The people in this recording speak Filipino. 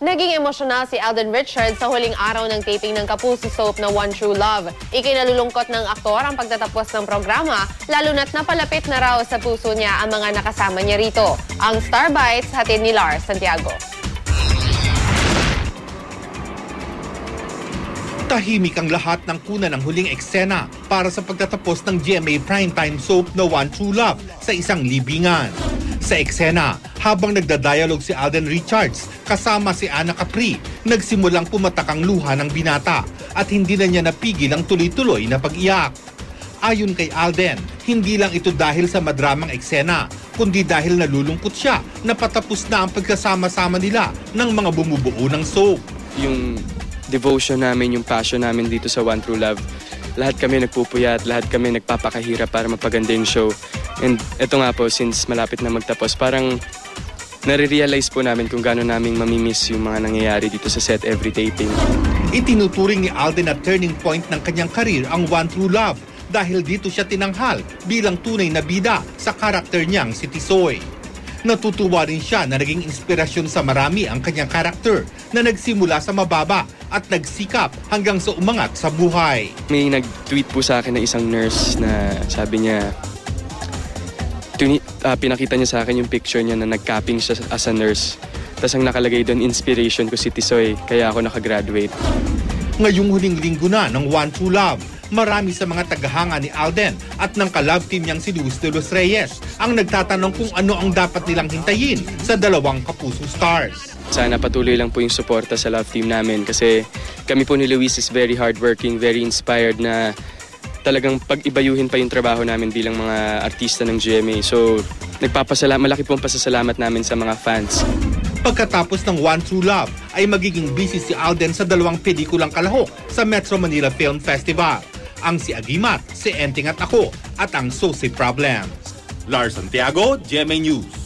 Naging emosyonal si Alden Richards sa huling araw ng taping ng Kapuso soap na One True Love. Ikinalulungkot ng aktor ang pagtatapos ng programa, lalo na't napalapit na raw sa puso niya ang mga nakasama niya rito. Ang Star Bites, hatid ni Lars Santiago. Tahimik ang lahat ng kuna ng huling eksena para sa pagtatapos ng GMA primetime soap na One True Love sa isang libingan. Sa eksena, habang nagdadialog si Alden Richards kasama si Ana Capri, nagsimulang pumatak ang luha ng binata at hindi na niya napigil ang tuloy-tuloy na pag-iyak. Ayon kay Alden, hindi lang ito dahil sa madramang eksena, kundi dahil nalulungkot siya na patapos na ang pagkasama-sama nila ng mga bumubuo ng soap. Yung devotion namin, yung passion namin dito sa One True Love, lahat kami nagpupuyat, lahat kami nagpapakahirap para mapaganda yung show. And eto nga po, since malapit na magtapos, parang nare-realize po namin kung gaano namin mamimiss yung mga nangyayari dito sa set every taping. Itinuturing ni Alden na turning point ng kanyang karir ang One True Love dahil dito siya tinanghal bilang tunay na bida sa karakter niyang si Tisoy. Natutuwa rin siya na naging inspirasyon sa marami ang kanyang karakter na nagsimula sa mababa at nagsikap hanggang sa umangat sa buhay. May nag-tweet po sa akin na isang nurse na sabi niya, pinakita niya sa akin yung picture niya na nag-capping siya as a nurse. Tapos ang nakalagay doon, inspiration ko si Tisoy, kaya ako nakagraduate. Ngayong huling linggo na ng One True Love, marami sa mga tagahanga ni Alden at ng ka-love team niyang si Luis de los Reyes ang nagtatanong kung ano ang dapat nilang hintayin sa dalawang Kapuso stars. Sana patuloy lang po yung suporta sa love team namin kasi kami po ni Luis is very hardworking, very inspired na talagang pag-ibayuhin pa yung trabaho namin bilang mga artista ng GMA. So, malaki pong pasasalamat namin sa mga fans. Pagkatapos ng One True Love, ay magiging busy si Alden sa dalawang pelikulang kalahok sa Metro Manila Film Festival. Ang Si Agimat, Si Enting at Ako, at ang So Si Problems. Lars Santiago, GMA News.